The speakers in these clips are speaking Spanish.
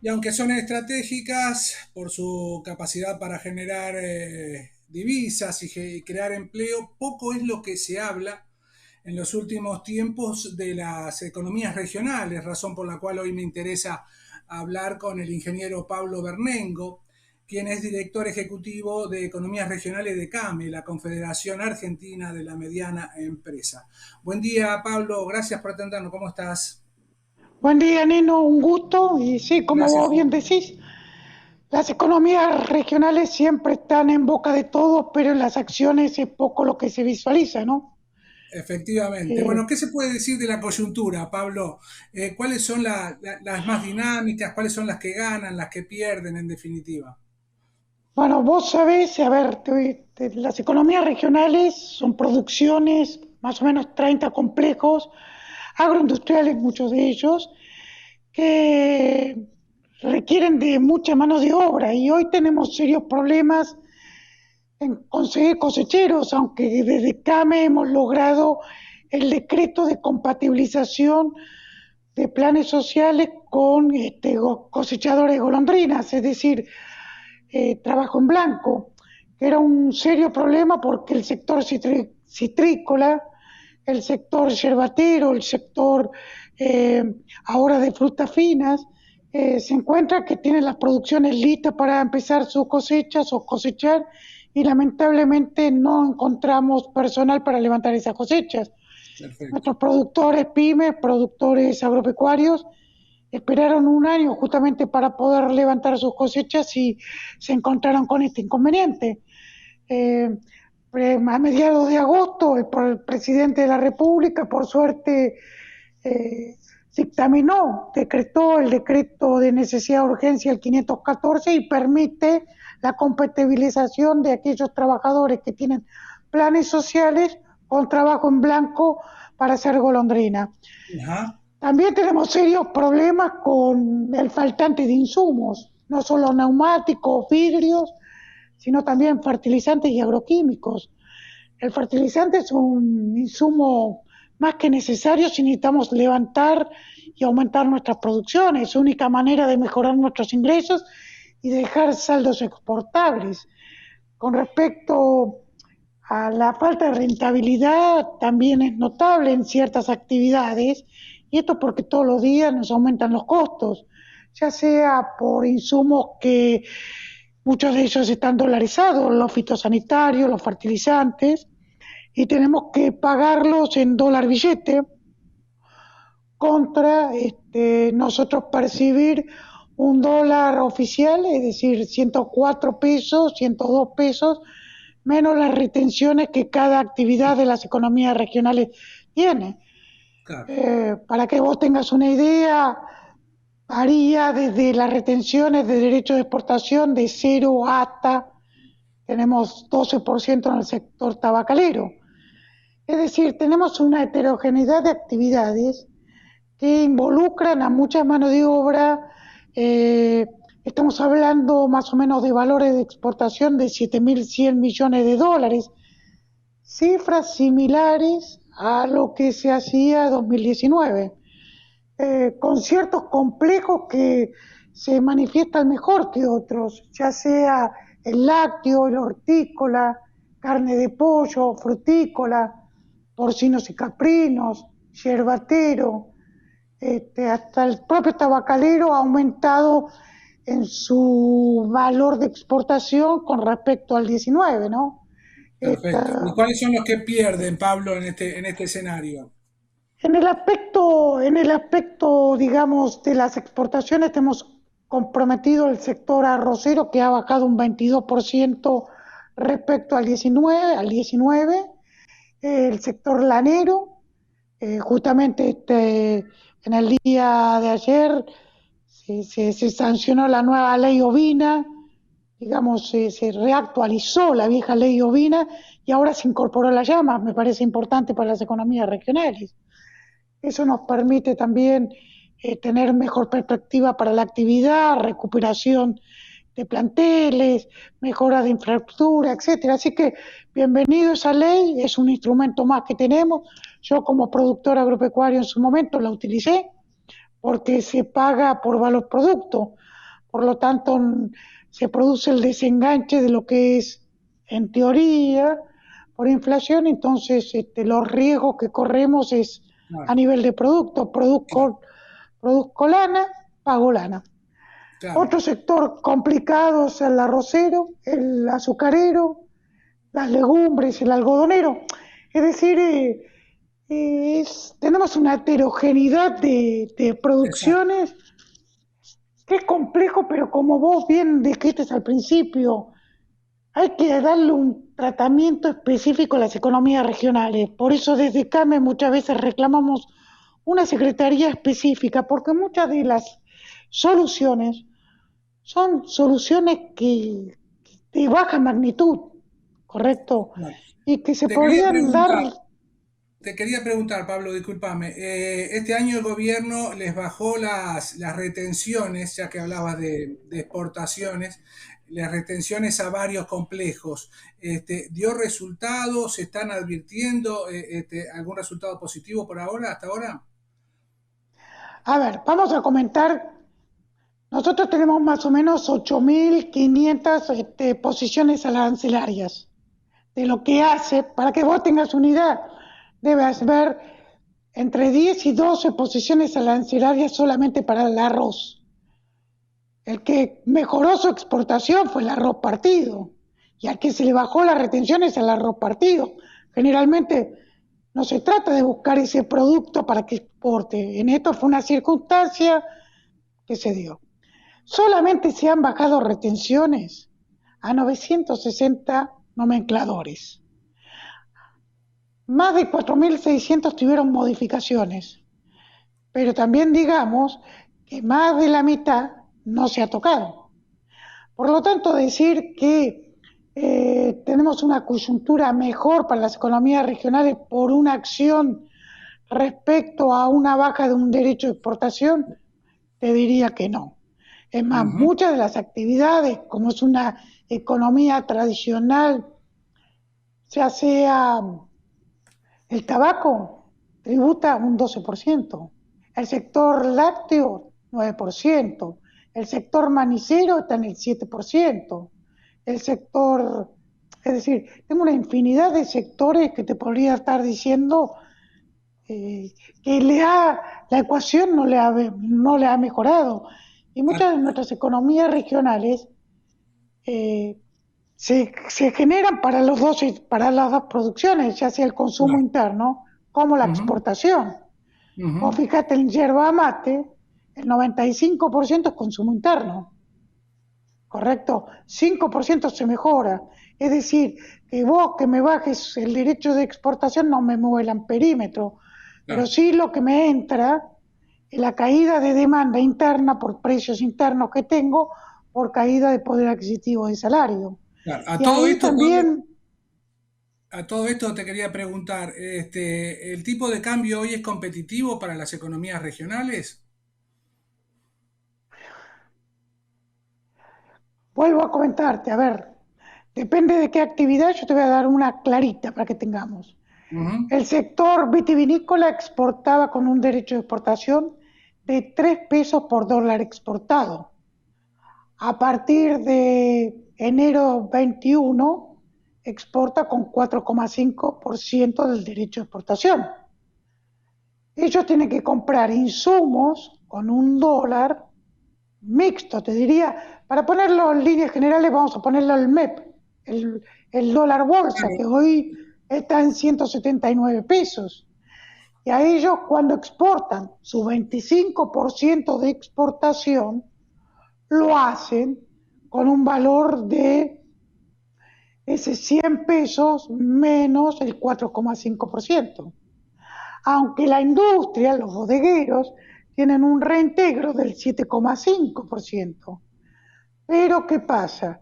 Y aunque son estratégicas por su capacidad para generar divisas y crear empleo, poco es lo que se habla en los últimos tiempos de las economías regionales, razón por la cual hoy me interesa hablar con el ingeniero Pablo Bernengo, quien es director ejecutivo de Economías Regionales de CAME, la Confederación Argentina de la Mediana Empresa. Buen día, Pablo, gracias por atendernos, ¿cómo estás? Buen día, Nino, un gusto. Y sí, como Gracias. vos bien decís, las economías regionales siempre están en boca de todos, pero en las acciones es poco lo que se visualiza, ¿no? Efectivamente. Eh, Bueno, ¿qué se puede decir de la coyuntura, Pablo? ¿Cuáles son las más dinámicas? ¿Cuáles son las que ganan, las que pierden, en definitiva? bueno, vos sabés, a ver, las economías regionales son producciones, más o menos 30 complejos, agroindustriales, muchos de ellos, que requieren de mucha mano de obra y hoy tenemos serios problemas en conseguir cosecheros, aunque desde CAME hemos logrado el decreto de compatibilización de planes sociales con cosechadores de golondrinas, es decir, trabajo en blanco, que era un serio problema porque el sector citrícola, el sector yerbatero, el sector eh, ahora de frutas finas, se encuentra que tienen las producciones listas para empezar sus cosechas o cosechar y lamentablemente no encontramos personal para levantar esas cosechas. Perfecto. Nuestros productores pymes, productores agropecuarios, esperaron un año justamente para poder levantar sus cosechas y se encontraron con este inconveniente. Eh, a mediados de agosto, el presidente de la República, por suerte, eh, dictaminó, decretó el decreto de necesidad de urgencia el 514 y permite la compatibilización de aquellos trabajadores que tienen planes sociales con trabajo en blanco para hacer golondrina. Ajá. También tenemos serios problemas con el faltante de insumos, no solo neumáticos, vidrios, sino también fertilizantes y agroquímicos. El fertilizante es un insumo más que necesario si necesitamos levantar y aumentar nuestras producciones. Es la única manera de mejorar nuestros ingresos y dejar saldos exportables. Con respecto a la falta de rentabilidad, también es notable en ciertas actividades, y esto porque todos los días nos aumentan los costos, ya sea por insumos que muchos de ellos están dolarizados, los fitosanitarios, los fertilizantes, y tenemos que pagarlos en dólar billete contra nosotros percibir un dólar oficial, es decir, 104 pesos, 102 pesos, menos las retenciones que cada actividad de las economías regionales tiene. Claro. Para que vos tengas una idea, varía desde las retenciones de derechos de exportación de cero hasta, tenemos 12% en el sector tabacalero. Es decir, tenemos una heterogeneidad de actividades que involucran a mucha mano de obra. eh, Estamos hablando más o menos de valores de exportación de 7.100 millones de dólares, cifras similares a lo que se hacía en 2019, con ciertos complejos que se manifiestan mejor que otros, ya sea el lácteo, el hortícola, carne de pollo, frutícola, porcinos y caprinos, yerbatero, hasta el propio tabacalero ha aumentado en su valor de exportación con respecto al 19, ¿no? Perfecto. ¿Y Esta, cuáles son los que pierden, Pablo, en este escenario? en el aspecto, digamos, de las exportaciones, tenemos comprometido el sector arrocero que ha bajado un 22% respecto al 19, el sector lanero, justamente en el día de ayer se sancionó la nueva ley ovina, digamos, se reactualizó la vieja ley ovina y ahora se incorporó la llama, me parece importante para las economías regionales. Eso nos permite también tener mejor perspectiva para la actividad, recuperación de planteles, mejora de infraestructura, etcétera. Así que bienvenido esa ley, es un instrumento más que tenemos. Yo como productor agropecuario en su momento la utilicé porque se paga por valor producto. por lo tanto se produce el desenganche de lo que es, en teoría, por inflación, entonces los riesgos que corremos es a Claro, nivel de producto, claro, produzco lana, pago lana. claro, Otro sector complicado es el arrocero, el azucarero, las legumbres, el algodonero. Es decir, tenemos una heterogeneidad de exacto, producciones que es complejo, pero como vos bien dijiste al principio, hay que darle un tratamiento específico a las economías regionales. Por eso desde CAME muchas veces reclamamos una secretaría específica, porque muchas de las soluciones son soluciones que de baja magnitud, ¿correcto? claro. Y que se Te quería podrían dar. preguntar, Te quería preguntar, Pablo, discúlpame. Este año el gobierno les bajó las retenciones, ya que hablabas de exportaciones, las retenciones a varios complejos. ¿Dio resultados? ¿Se están advirtiendo algún resultado positivo por ahora, hasta ahora? A ver, vamos a comentar. Nosotros tenemos más o menos 8.500 posiciones arancelarias. De lo que hace, para que vos tengas una idea, debes ver entre 10 y 12 posiciones arancelarias solamente para el arroz. El que mejoró su exportación fue el arroz partido. Y al que se le bajó la retención es el arroz partido. Generalmente no se trata de buscar ese producto para que exporte. En esto fue una circunstancia que se dio. Solamente se han bajado retenciones a 960 nomencladores. Más de 4.600 tuvieron modificaciones, pero también digamos que más de la mitad no se ha tocado. Por lo tanto, decir que tenemos una coyuntura mejor para las economías regionales por una acción respecto a una baja de un derecho de exportación, te diría que no. Es más, Ujú. muchas de las actividades, como es una economía tradicional, ya sea el tabaco, tributa un 12%, el sector lácteo 9%, el sector manicero está en el 7%, el sector, es decir, tengo una infinidad de sectores que te podría estar diciendo eh, que la ecuación no le ha mejorado. Y A- muchas de nuestras economías regionales eh, se generan para las dos producciones, ya sea el consumo claro. interno como la Ujú, exportación. Vos ujú. fíjate, en yerba mate, el 95% es consumo interno, ¿correcto? 5% se mejora. Es decir, que vos que me bajes el derecho de exportación no me mueve el amperímetro, pero Claro, sí lo que me entra es la caída de demanda interna por precios internos que tengo, por caída de poder adquisitivo de salario. claro. Y ahí también. A todo esto te quería preguntar, ¿el tipo de cambio hoy es competitivo para las economías regionales? Vuelvo a comentarte, a ver, depende de qué actividad, yo te voy a dar una clarita para que tengamos. Ujú. El sector vitivinícola exportaba con un derecho de exportación de 3 pesos por dólar exportado. A partir de enero 21, exporta con 4,5% del derecho de exportación. Ellos tienen que comprar insumos con un dólar mixto, te diría, para ponerlo en líneas generales, vamos a ponerlo el MEP, el dólar bolsa, que Claro, hoy está en 179 pesos. Y a ellos cuando exportan su 25% de exportación, lo hacen con un valor de ese 100 pesos menos el 4,5%. Aunque la industria, los bodegueros, tienen un reintegro del 7,5%. Pero ¿qué pasa?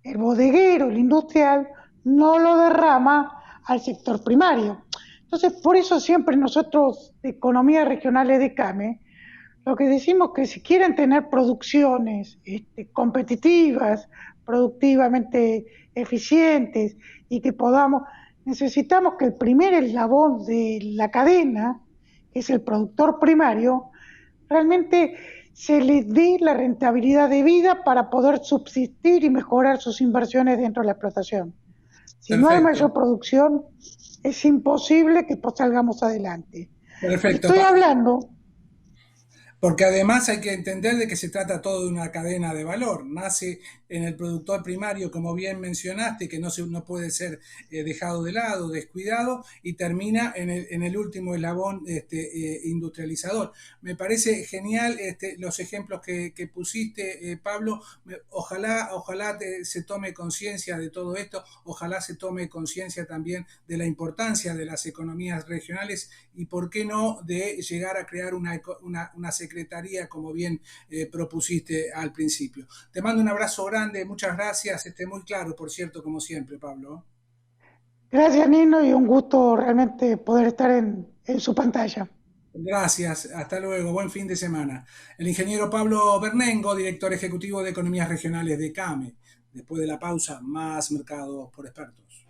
El bodeguero, el industrial, no lo derrama al sector primario. Entonces, por eso siempre nosotros, de economías regionales de CAME, lo que decimos que si quieren tener producciones competitivas, productivamente eficientes y que podamos, necesitamos que el primer eslabón de la cadena, que es el productor primario, realmente se les dé la rentabilidad debida para poder subsistir y mejorar sus inversiones dentro de la explotación. Si no hay mayor Perfecto, producción, es imposible que salgamos adelante. Y perfecto. estoy hablando, Porque además hay que entender de que se trata todo de una cadena de valor. Nace en el productor primario, como bien mencionaste, que no puede ser dejado de lado, descuidado, y termina en el último eslabón industrializador. Me parece genial los ejemplos que pusiste, Pablo. Ojalá se tome conciencia de todo esto, ojalá se tome conciencia también de la importancia de las economías regionales y por qué no de llegar a crear una secretaría como bien propusiste al principio. Te mando un abrazo grande, muchas gracias, muy claro, por cierto, como siempre, Pablo. gracias Nino y un gusto realmente poder estar en su pantalla. Gracias, hasta luego, buen fin de semana. El ingeniero Pablo Bernengo, director ejecutivo de Economías Regionales de CAME. Después de la pausa, más mercados por expertos.